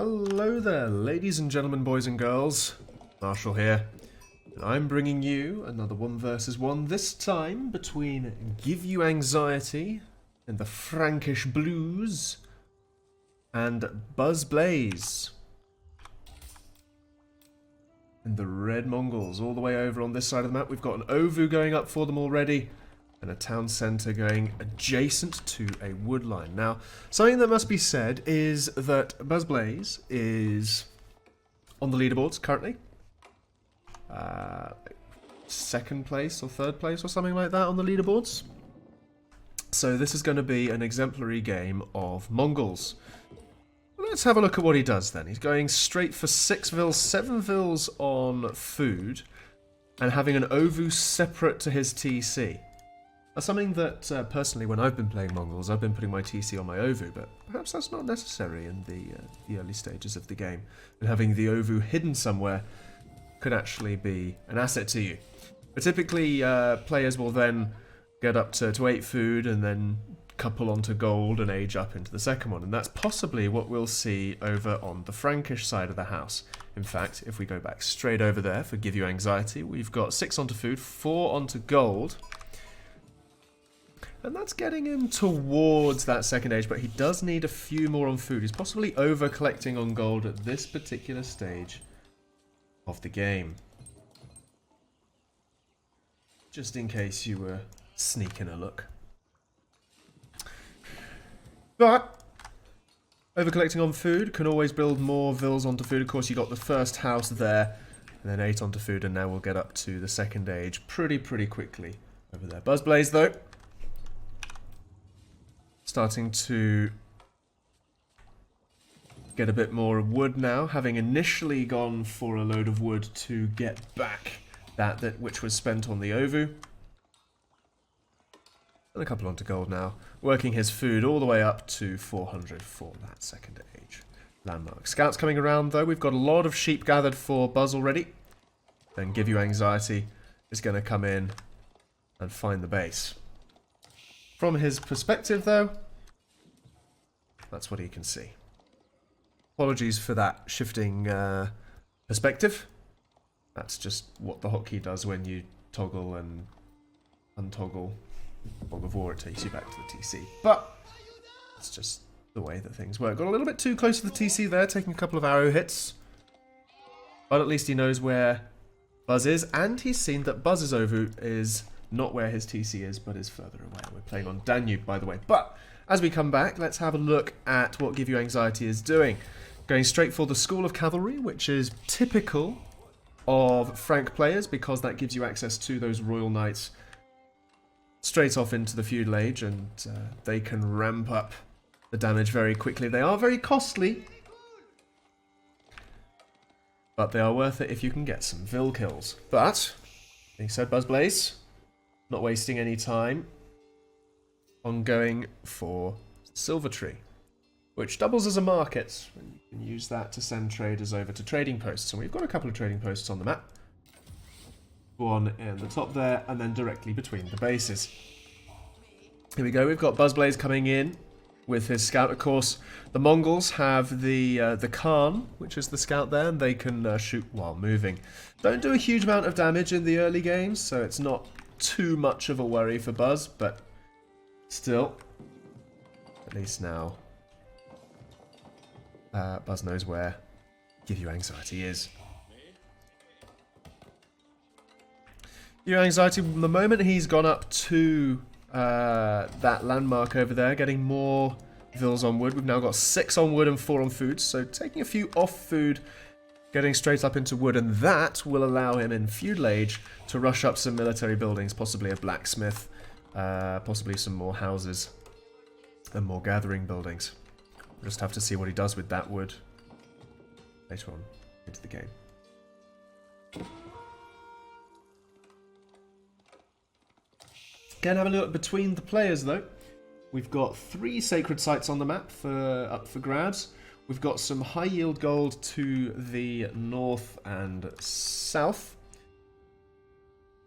Hello there, ladies and gentlemen, boys and girls. Marshall here, and I'm bringing you another 1 versus 1, this time between GiveUAnxiety and the Frankish Blues and BuzzBlaze and the Red Mongols. All the way over on this side of the map, we've got an Ovu going up for them already, and a town centre going adjacent to a wood line. Now, something that must be said is that BuzzBlaze is on the leaderboards currently. Second place or third place or something like that on the leaderboards. So this is going to be an exemplary game of Mongols. Let's have a look at what he does then. He's going straight for 6 vils, 7 vils on food, and having an Ovu separate to his TC. That's something that, personally, when I've been playing Mongols, I've been putting my TC on my Ovu, but perhaps that's not necessary in the early stages of the game. And having the Ovu hidden somewhere could actually be an asset to you. But typically, players will then get up to 8 food and then couple onto gold and age up into the second one. And that's possibly what we'll see over on the Frankish side of the house. In fact, if we go back straight over there for GiveUAnxiety, we've got 6 onto food, 4 onto gold. And that's getting him towards that second age, but he does need a few more on food. He's possibly over-collecting on gold at this particular stage of the game. Just in case you were sneaking a look. But over-collecting on food can always build more vils onto food. Of course, you got the first house there, and then 8 onto food, and now we'll get up to the second age pretty quickly over there. BuzzBlaze, though, starting to get a bit more wood now, having initially gone for a load of wood to get back that which was spent on the Ovu. And a couple onto gold now, working his food all the way up to 400 for that second age landmark. Scouts coming around though, we've got a lot of sheep gathered for Buzz already. Then GiveUAnxiety is going to come in and find the base. From his perspective though, that's what he can see. Apologies for that shifting perspective. That's just what the hotkey does when you toggle and untoggle Fog of War. It takes you back to the TC. But it's just the way that things work. Got a little bit too close to the TC there, taking a couple of arrow hits. But at least he knows where Buzz is, and he's seen that Buzz's Ovu is not where his TC is, but is further away. We're playing on Danube, by the way. But as we come back, let's have a look at what GiveUAnxiety is doing. Going straight for the School of Cavalry, which is typical of Frank players, because that gives you access to those Royal Knights straight off into the Feudal Age, and they can ramp up the damage very quickly. They are very costly, but they are worth it if you can get some Vil kills. But, being said, BuzzBlaze, not wasting any time on going for Silver Tree, which doubles as a market. You can use that to send traders over to trading posts. And we've got a couple of trading posts on the map. One in the top there, and then directly between the bases. Here we go, we've got BuzzBlaze coming in with his scout. Of course, the Mongols have the Khan, which is the scout there, and they can shoot while moving. Don't do a huge amount of damage in the early games, so it's not too much of a worry for Buzz, but still, at least now, Buzz knows where GiveUAnxiety is. GiveUAnxiety, the moment he's gone up to that landmark over there, getting more vils on wood. We've now got 6 on wood and 4 on food, so taking a few off food, getting straight up into wood, and that will allow him in Feudal Age to rush up some military buildings, possibly a blacksmith, possibly some more houses, and more gathering buildings. We'll just have to see what he does with that wood later on into the game. Again, having a look between the players though. We've got 3 sacred sites on the map up for grabs. We've got some high yield gold to the north and south.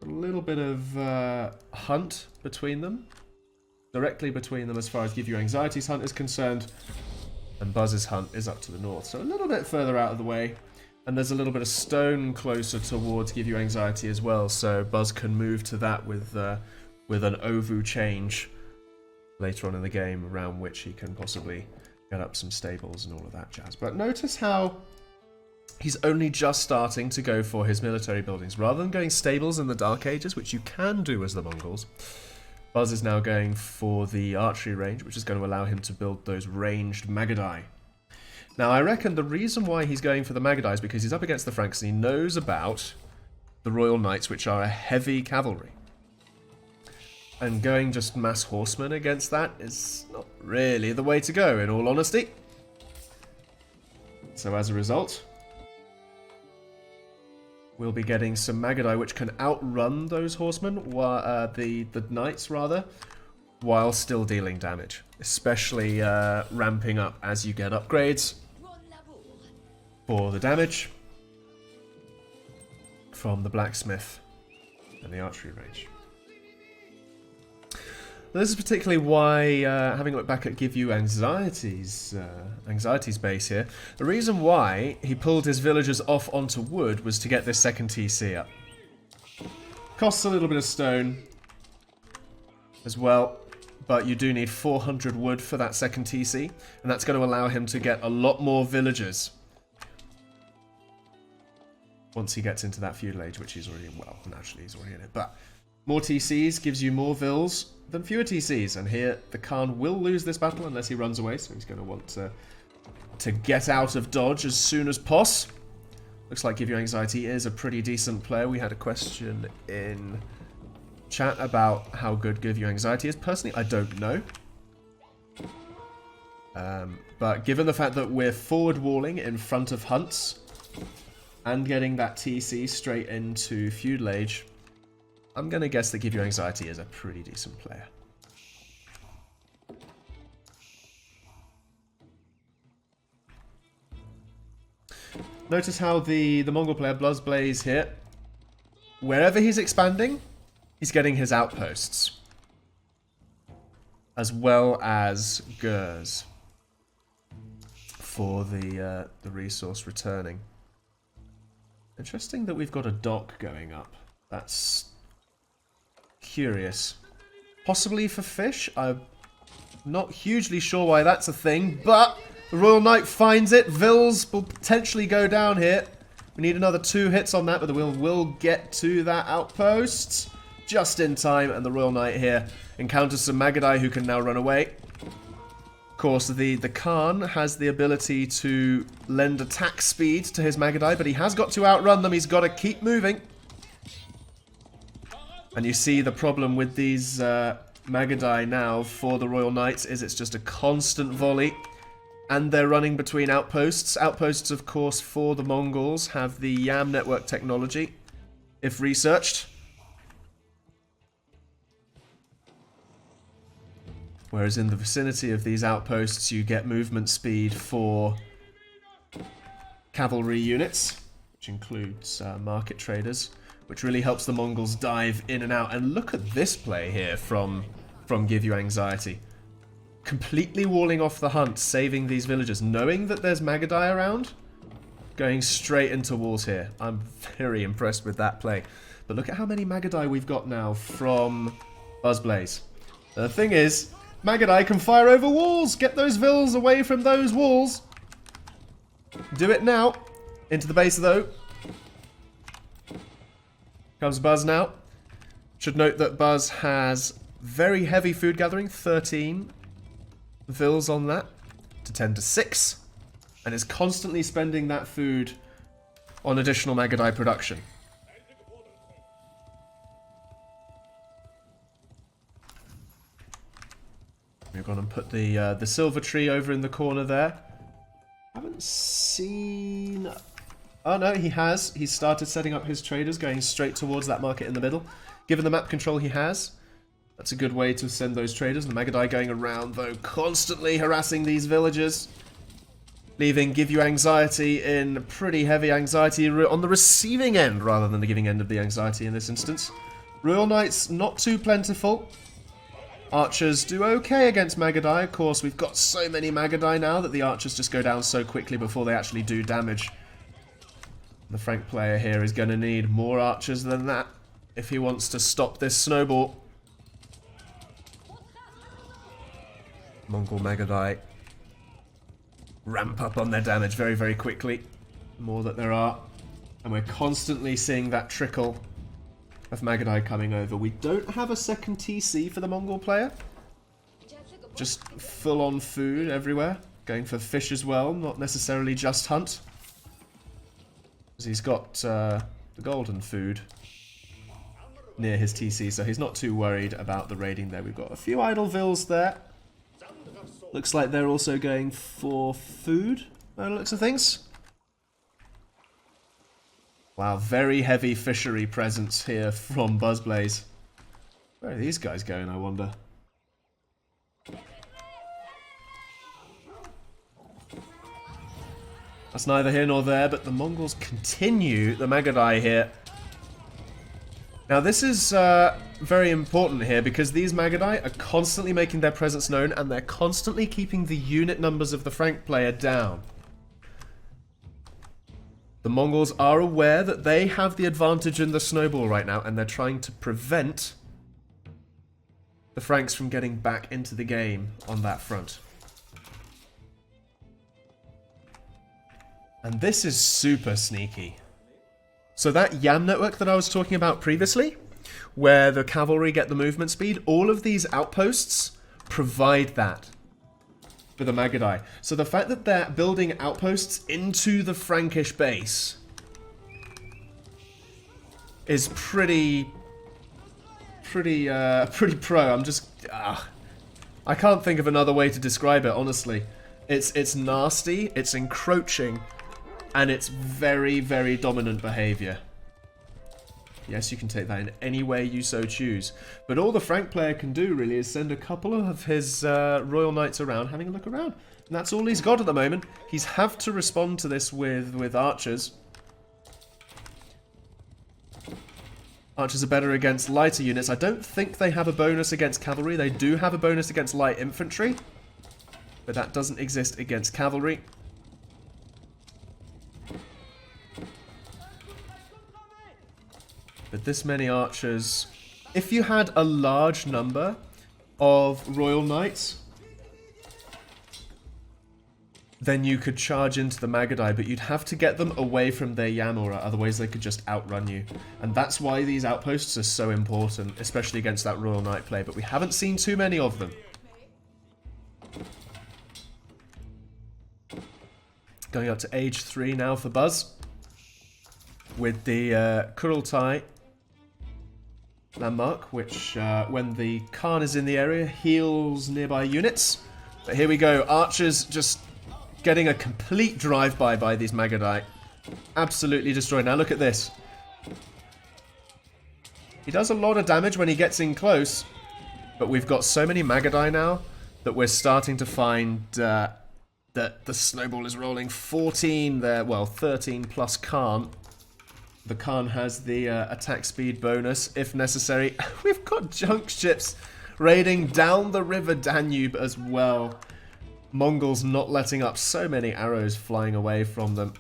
A little bit of hunt between them. Directly between them as far as GiveUAnxiety's hunt is concerned. And Buzz's hunt is up to the north, so a little bit further out of the way. And there's a little bit of stone closer towards GiveUAnxiety as well, so Buzz can move to that with an Ovu change later on in the game, around which he can possibly get up some stables and all of that jazz. But notice how he's only just starting to go for his military buildings. Rather than going stables in the Dark Ages, which you can do as the Mongols, Buzz is now going for the archery range, which is going to allow him to build those ranged Magadai. Now, I reckon the reason why he's going for the Magadai is because he's up against the Franks and he knows about the Royal Knights, which are a heavy cavalry. And going just mass horsemen against that is not really the way to go, in all honesty. So as a result, we'll be getting some Magadai which can outrun those horsemen, the knights rather, while still dealing damage. Especially ramping up as you get upgrades for the damage from the blacksmith and the archery range. This is particularly why, having a look back at GiveUAnxiety's base here, the reason why he pulled his villagers off onto wood was to get this second TC up. Costs a little bit of stone as well, but you do need 400 wood for that second TC, and that's going to allow him to get a lot more villagers once he gets into that feudal age, which he's already in. Well, naturally he's already in it, but more TCs gives you more vills than fewer TCs, and here the Khan will lose this battle unless he runs away, so he's going to want to get out of dodge as soon as poss. Looks like GiveUAnxiety is a pretty decent player. We had a question in chat about how good GiveUAnxiety is. Personally, I don't know. But given the fact that we're forward walling in front of hunts and getting that TC straight into feudal age, I'm going to guess that GiveUAnxiety is a pretty decent player. Notice how the Mongol player, Buzzblaze here, wherever he's expanding, he's getting his outposts, as well as Gers for the resource returning. Interesting that we've got a dock going up. That's curious. Possibly for fish? I'm not hugely sure why that's a thing, but the Royal Knight finds it. Vils will potentially go down here. We need another 2 hits on that, but the Will will get to that outpost just in time, and the Royal Knight here encounters some Magadai who can now run away. Of course, the Khan has the ability to lend attack speed to his Magadai, but he has got to outrun them. He's got to keep moving. And you see the problem with these Magadai now for the Royal Knights is it's just a constant volley. And they're running between outposts. Outposts, of course, for the Mongols have the YAM network technology, if researched. Whereas in the vicinity of these outposts, you get movement speed for cavalry units, which includes market traders, which really helps the Mongols dive in and out. And look at this play here from GiveUAnxiety. Completely walling off the hunt, saving these villagers, knowing that there's Magadai around, going straight into walls here. I'm very impressed with that play. But look at how many Magadai we've got now from Buzzblaze. The thing is, Magadai can fire over walls. Get those vills away from those walls. Do it now. Into the base though. Comes Buzz now. Should note that Buzz has very heavy food gathering, 13 vills on that, to 10 to 6, and is constantly spending that food on additional Magadai production. We're going to put the silver tree over in the corner there. Haven't seen... Oh no, he has. He's started setting up his traders, going straight towards that market in the middle. Given the map control he has, that's a good way to send those traders. The Magadai going around, though, constantly harassing these villagers. Leaving GiveUAnxiety in pretty heavy anxiety on the receiving end, rather than the giving end of the anxiety in this instance. Royal Knights not too plentiful. Archers do okay against Magadai. Of course, we've got so many Magadai now that the archers just go down so quickly before they actually do damage. The Frank player here is going to need more archers than that if he wants to stop this snowball. Mongol Magadai ramp up on their damage very, very quickly. The more that there are. And we're constantly seeing that trickle of Magadai coming over. We don't have a second TC for the Mongol player. Just full-on food everywhere. Going for fish as well, not necessarily just hunt. Because he's got the golden food near his TC, so he's not too worried about the raiding there. We've got a few idle vills there. Looks like they're also going for food, by the looks of things. Wow, very heavy fishery presence here from Buzzblaze. Where are these guys going, I wonder? That's neither here nor there, but the Mongols continue the Magadai here. Now this is very important here because these Magadai are constantly making their presence known and they're constantly keeping the unit numbers of the Frank player down. The Mongols are aware that they have the advantage in the snowball right now and they're trying to prevent the Franks from getting back into the game on that front. And this is super sneaky. So that YAM network that I was talking about previously, where the cavalry get the movement speed, all of these outposts provide that for the Magadai. So the fact that they're building outposts into the Frankish base is pretty pro. I'm just... I can't think of another way to describe it, honestly. It's nasty, it's encroaching, and it's very, very dominant behavior. Yes, you can take that in any way you so choose. But all the Frank player can do, really, is send a couple of his Royal Knights around, having a look around. And that's all he's got at the moment. He's have to respond to this with archers. Archers are better against lighter units. I don't think they have a bonus against cavalry. They do have a bonus against light infantry. But that doesn't exist against cavalry. But this many archers... If you had a large number of Royal Knights, then you could charge into the Magadai, but you'd have to get them away from their Yamura, otherwise they could just outrun you. And that's why these outposts are so important, especially against that Royal Knight play, but we haven't seen too many of them. Going up to age 3 now for Buzz, with the Kurultai landmark, which when the Khan is in the area, heals nearby units. But here we go, archers just getting a complete drive-by by these Magadai. Absolutely destroyed. Now look at this. He does a lot of damage when he gets in close, but we've got so many Magadai now that we're starting to find that the snowball is rolling. 14 there, well, 13 plus Khan. The Khan has the attack speed bonus, if necessary. We've got junk ships raiding down the river Danube as well. Mongols not letting up, so many arrows flying away from them.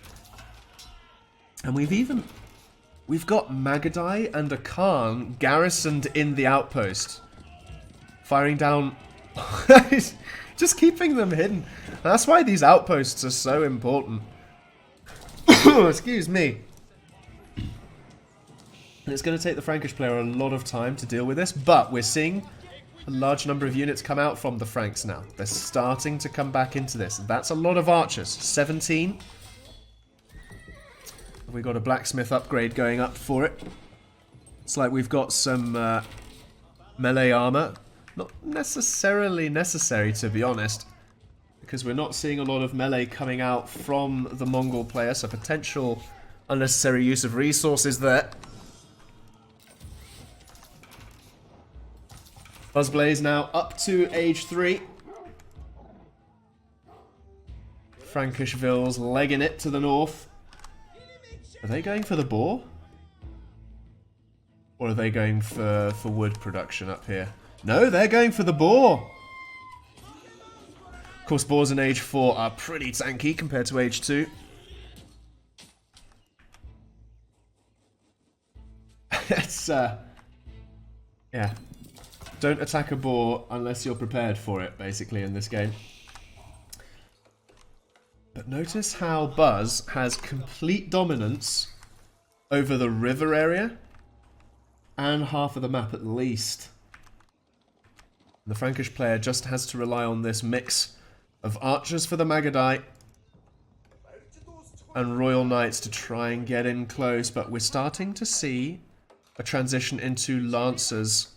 And we've got Magadai and a Khan garrisoned in the outpost. Firing down... just keeping them hidden. That's why these outposts are so important. Excuse me. And it's going to take the Frankish player a lot of time to deal with this, but we're seeing a large number of units come out from the Franks now. They're starting to come back into this. That's a lot of archers. 17. We've got a blacksmith upgrade going up for it. It's like we've got some melee armor. Not necessarily necessary, to be honest, because we're not seeing a lot of melee coming out from the Mongol player, so potential unnecessary use of resources there. Buzzblaze now up to age 3. Frankish Vills legging it to the north. Are they going for the boar? Or are they going for wood production up here? No, they're going for the boar. Of course, boars in Age 4 are pretty tanky compared to Age 2. It's, yeah. Don't attack a boar unless you're prepared for it, basically, in this game. But notice how Buzz has complete dominance over the river area and half of the map at least. The Frankish player just has to rely on this mix of archers for the Magadite and Royal Knights to try and get in close, but we're starting to see a transition into Lancers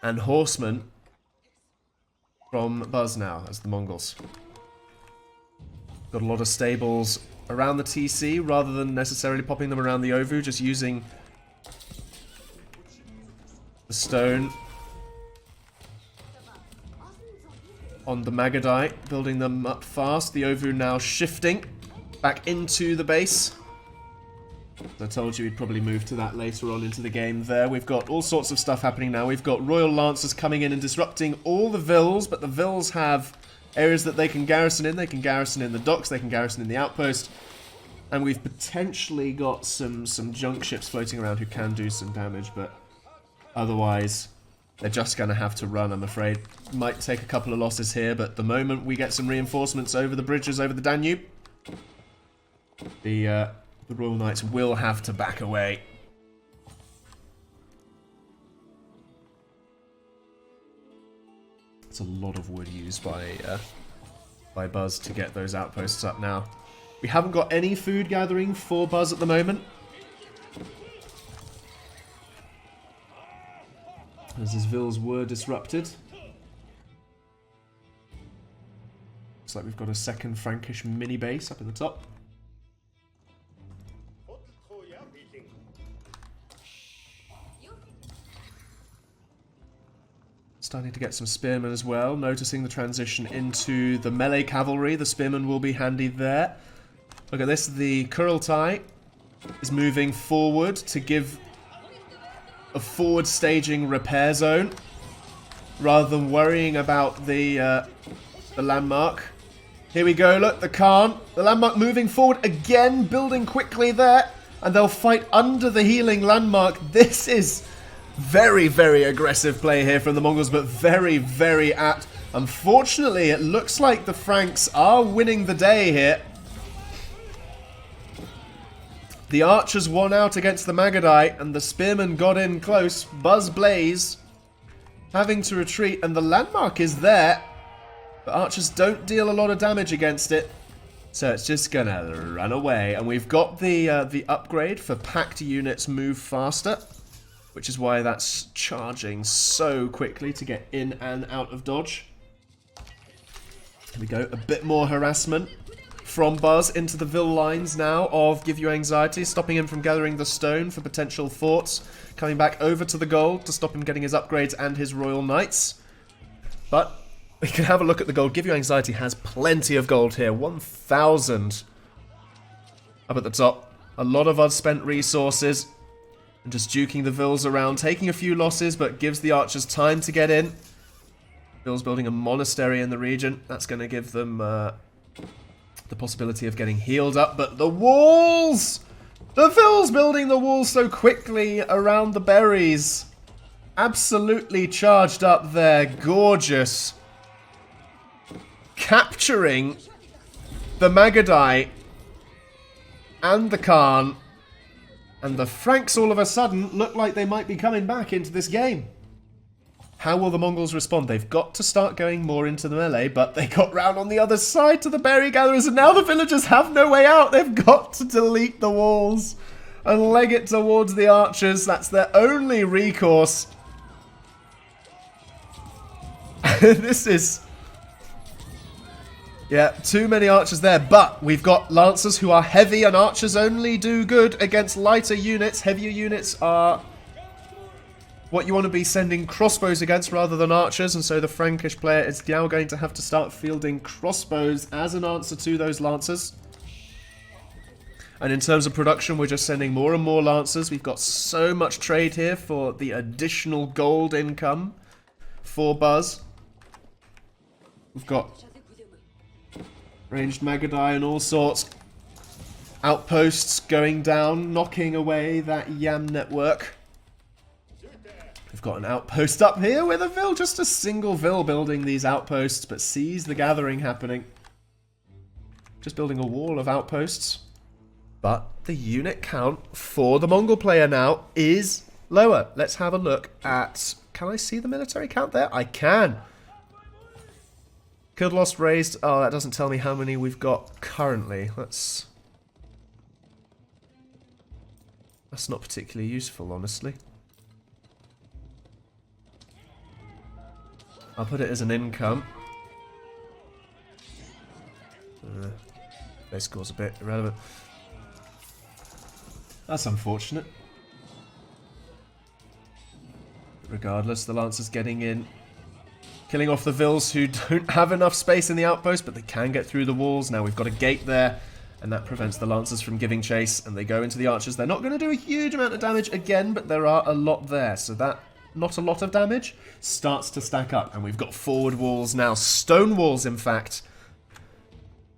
and Horsemen from Buzz now as the Mongols. Got a lot of stables around the TC rather than necessarily popping them around the Ovu, just using the stone on the Magadite, building them up fast. The Ovu now shifting back into the base. As I told you, we'd probably move to that later on into the game there. We've got all sorts of stuff happening now. We've got Royal Lancers coming in and disrupting all the vills, but the vills have areas that they can garrison in. They can garrison in the docks, they can garrison in the outpost. And we've potentially got some junk ships floating around who can do some damage, but otherwise they're just going to have to run, I'm afraid. Might take a couple of losses here, but the moment we get some reinforcements over the bridges over the Danube, the Royal Knights will have to back away. It's a lot of wood used by Buzz to get those outposts up now. We haven't got any food gathering for Buzz at the moment, as his vills were disrupted. Looks like we've got a second Frankish mini base up in the top. Starting to get some spearmen as well, noticing the transition into the melee cavalry. The spearmen will be handy there. Look at this, the Kurultai is moving forward to give a forward staging repair zone rather than worrying about the landmark. Here we go, look, the Khan. The landmark moving forward again, building quickly there, and they'll fight under the healing landmark. This is very, very aggressive play here from the Mongols, but very, very apt. Unfortunately, it looks like the Franks are winning the day here. The archers won out against the Magadite, and the spearmen got in close. Buzz Blaze having to retreat, and the landmark is there. But archers don't deal a lot of damage against it, so it's just gonna run away. And we've got the upgrade for packed units move faster, which is why that's charging so quickly to get in and out of dodge. Here we go, a bit more harassment from Buzz into the Vill lines now of GiveUAnxiety, stopping him from gathering the stone for potential forts, coming back over to the gold to stop him getting his upgrades and his Royal Knights. But we can have a look at the gold. GiveUAnxiety has plenty of gold here, 1,000 up at the top. A lot of unspent resources. And just duking the Vills around, taking a few losses, but gives the archers time to get in. Vill's building a monastery in the region. That's going to give them the possibility of getting healed up. But the walls! The Vill's building the walls so quickly around the berries. Absolutely charged up there. Gorgeous. Capturing the Magadite and the Khan. And the Franks all of a sudden look like they might be coming back into this game. How will the Mongols respond? They've got to start going more into the melee, but they got round on the other side to the berry gatherers, and now the villagers have no way out. They've got to delete the walls and leg it towards the archers. That's their only recourse. This is... yeah, too many archers there, but we've got lancers who are heavy, and archers only do good against lighter units. Heavier units are what you want to be sending crossbows against rather than archers, and so the Frankish player is now going to have to start fielding crossbows as an answer to those lancers. And in terms of production, we're just sending more and more lancers. We've got so much trade here for the additional gold income for Buzz. We've got ranged Magadai and all sorts. Outposts going down, knocking away that Yam network. We've got an outpost up here with a Vil, just a single Vil building these outposts, but sees the gathering happening. Just building a wall of outposts. But the unit count for the Mongol player now is lower. Let's have a look at... Can I see the military count there? I can. Killed, lost, raised. Oh, that doesn't tell me how many we've got currently. That's not particularly useful, honestly. I'll put it as an income. Base score's a bit irrelevant. That's unfortunate. Regardless, the Lancers getting in. Killing off the Vils who don't have enough space in the outpost, but they can get through the walls. Now we've got a gate there, and that prevents the Lancers from giving chase, and they go into the archers. They're not going to do a huge amount of damage again, but there are a lot there, so that not a lot of damage starts to stack up. And we've got forward walls now, stone walls in fact,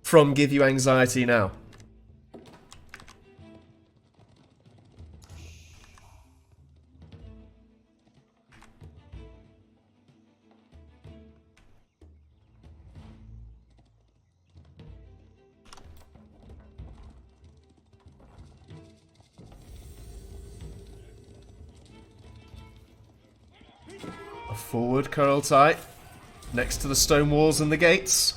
from GiveUAnxiety now. Forward curl tight next to the stone walls and the gates.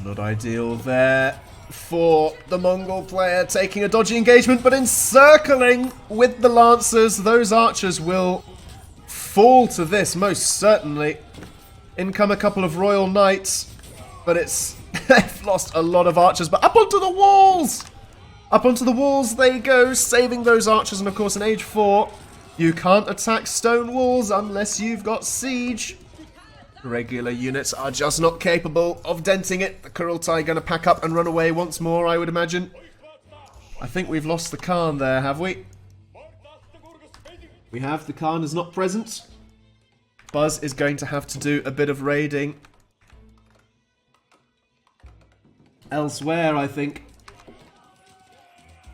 Not ideal there for the Mongol player, taking a dodgy engagement, but encircling with the Lancers. Those archers will fall to this, most certainly. In come a couple of Royal Knights, but it's... they've lost a lot of archers, but up onto the walls! Up onto the walls they go, saving those archers, and of course in Age 4, you can't attack stone walls unless you've got siege. Regular units are just not capable of denting it. The Kurultai going to pack up and run away once more, I would imagine. I think we've lost the Khan there, have we? We have. The Khan is not present. Buzz is going to have to do a bit of raiding elsewhere, I think,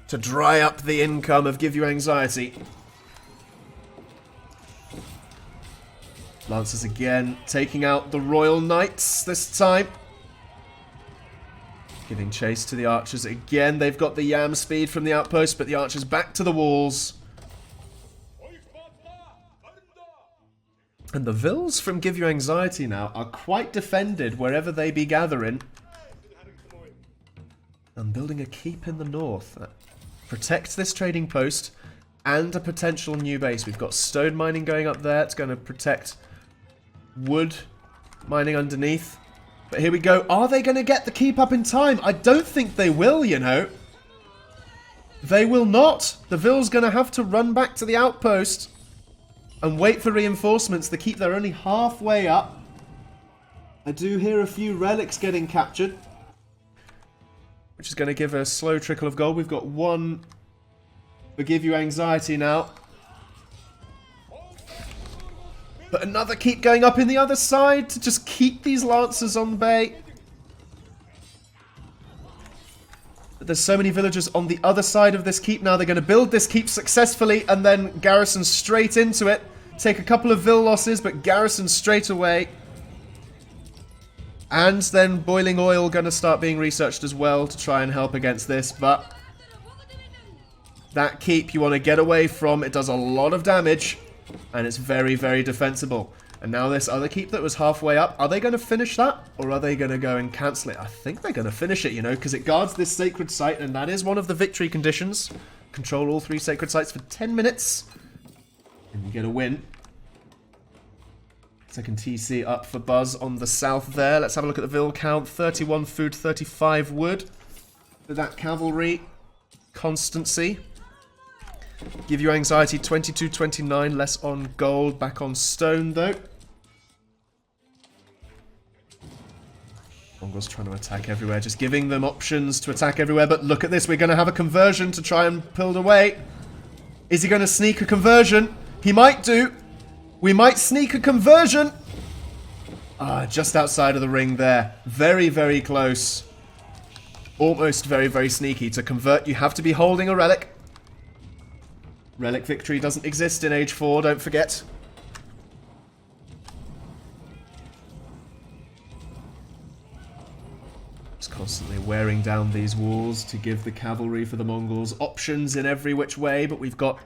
to dry up the income of GiveUAnxiety. Lancers again, taking out the Royal Knights this time. Giving chase to the archers again. They've got the Yam speed from the outpost, but the archers back to the walls. And the Vils from GiveUAnxiety now are quite defended wherever they be gathering. And building a keep in the north. Protects this trading post and a potential new base. We've got stone mining going up there. It's going to protect wood mining underneath. But here we go. Are they going to get the keep up in time? I don't think they will, you know. They will not. The Vil's going to have to run back to the outpost and wait for reinforcements. The keep, they're only halfway up. I do hear a few relics getting captured, which is going to give a slow trickle of gold. We've got one for GiveUAnxiety now. But another keep going up in the other side to just keep these Lancers on bay. But there's so many villagers on the other side of this keep now. They're going to build this keep successfully and then garrison straight into it. Take a couple of Vil losses, but garrison straight away. And then boiling oil going to start being researched as well to try and help against this. But that keep you want to get away from. It does a lot of damage. And it's very, very defensible. And now this other keep that was halfway up. Are they going to finish that? Or are they going to go and cancel it? I think they're going to finish it, you know, because it guards this sacred site. And that is one of the victory conditions. Control all 3 sacred sites for 10 minutes. And you get a win. Second TC up for Buzz on the south there. Let's have a look at the Vil count. 31 food, 35 wood. For that cavalry constancy. GiveUAnxiety 22-29, less on gold, back on stone though. Mongols trying to attack everywhere, just giving them options to attack everywhere, but look at this, we're going to have a conversion to try and pull away. Is he going to sneak a conversion? He might do. We might sneak a conversion. Ah, just outside of the ring there. Very, very close. Almost very, very sneaky. To convert, you have to be holding a relic. Relic victory doesn't exist in Age 4, don't forget. Just constantly wearing down these walls to give the cavalry for the Mongols options in every which way, but we've got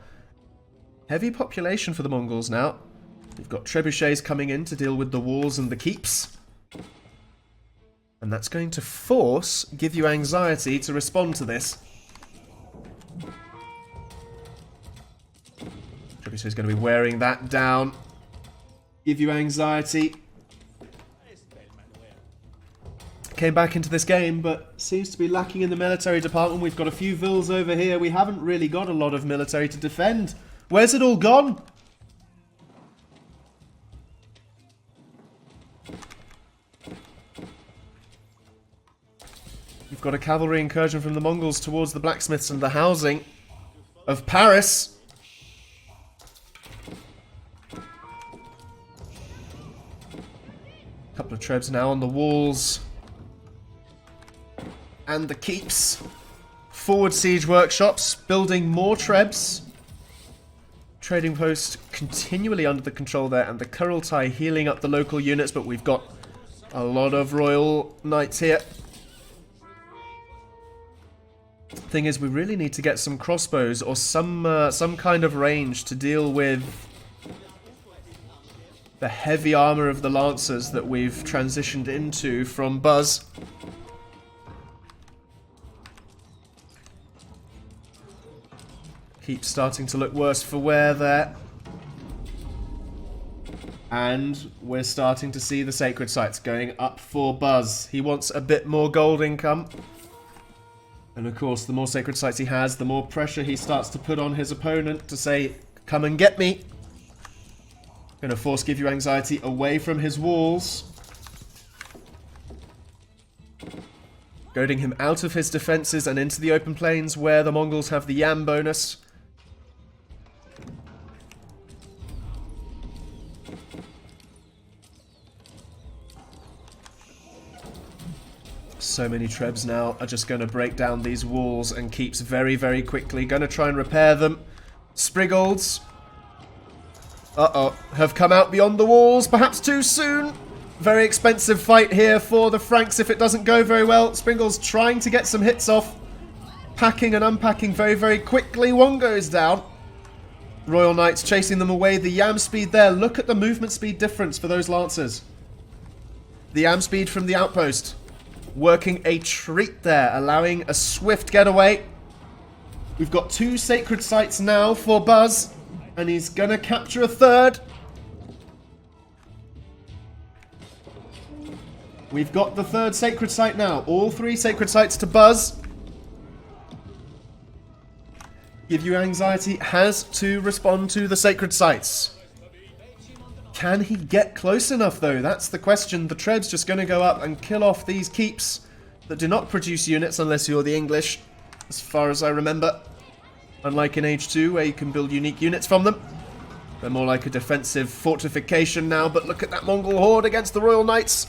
heavy population for the Mongols now. We've got trebuchets coming in to deal with the walls and the keeps. And that's going to force GiveUAnxiety to respond to this. Trebuchet is going to be wearing that down. GiveUAnxiety came back into this game, but seems to be lacking in the military department. We've got a few vills over here. We haven't really got a lot of military to defend. Where's it all gone? We've got a cavalry incursion from the Mongols towards the blacksmiths and the housing of Paris. A couple of trebs now on the walls and the keeps. Forward siege workshops, building more trebs. Trading post continually under the control there, and the Kurultai healing up the local units, but we've got a lot of royal knights here. Thing is, we really need to get some crossbows or some kind of range to deal with the heavy armor of the lancers that we've transitioned into from Buzz. Keeps starting to look worse for wear there. And we're starting to see the sacred sites going up for Buzz. He wants a bit more gold income. And of course, the more sacred sites he has, the more pressure he starts to put on his opponent to say, come and get me. Gonna force GiveUAnxiety away from his walls. Goading him out of his defenses and into the open plains where the Mongols have the Yam bonus. So many trebs now are just going to break down these walls and keeps very, very quickly. Going to try and repair them. Sprigolds. Have come out beyond the walls, perhaps too soon. Very expensive fight here for the Franks if it doesn't go very well. Springles trying to get some hits off. Packing and unpacking very, very quickly. One goes down. Royal Knights chasing them away. The Yam speed there. Look at the movement speed difference for those Lancers. The Yam speed from the outpost. Working a treat there, allowing a swift getaway. We've got 2 sacred sites now for Buzz, and he's gonna capture a third. We've got the 3rd sacred site now. All 3 sacred sites to Buzz. GiveUAnxiety has to respond to the sacred sites. Can he get close enough, though? That's the question. The Treb's just going to go up and kill off these keeps that do not produce units unless you're the English, as far as I remember. Unlike in Age 2, where you can build unique units from them. They're more like a defensive fortification now, but look at that Mongol horde against the Royal Knights.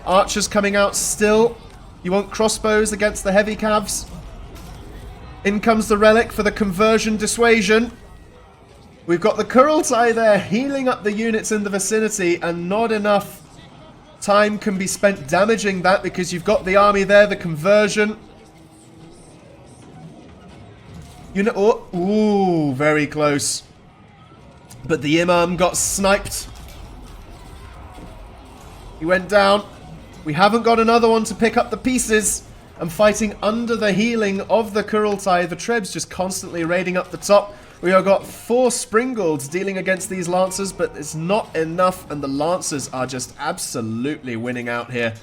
Archers coming out still. You want crossbows against the heavy cavs. In comes the relic for the conversion dissuasion. We've got the Kurultai there healing up the units in the vicinity, and not enough time can be spent damaging that because you've got the army there, the conversion. Unit, oh, ooh, very close. But the Imam got sniped. He went down. We haven't got another one to pick up the pieces. And fighting under the healing of the Kurultai, the Trebs just constantly raiding up the top. We have got 4 Springolds dealing against these Lancers, but it's not enough, and the Lancers are just absolutely winning out here.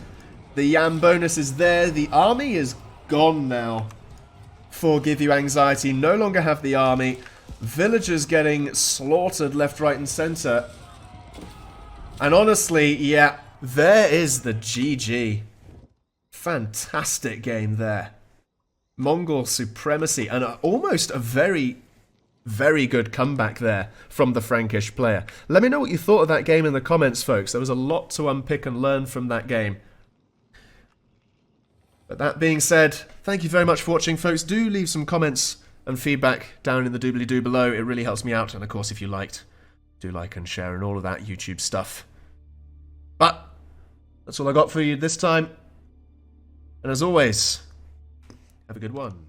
The Yam bonus is there. The army is gone now for GiveUAnxiety. No longer have the army. Villagers getting slaughtered left, right, and center. And honestly, yeah, there is the GG. Fantastic game there. Mongol supremacy, and almost a very Very good comeback there from the Frankish player. Let me know what you thought of that game in the comments, folks. There was a lot to unpick and learn from that game. But that being said, thank you very much for watching, folks. Do leave some comments and feedback down in the doobly-doo below. It really helps me out. And of course, if you liked, do like and share and all of that YouTube stuff. But that's all I got for you this time. And as always, have a good one.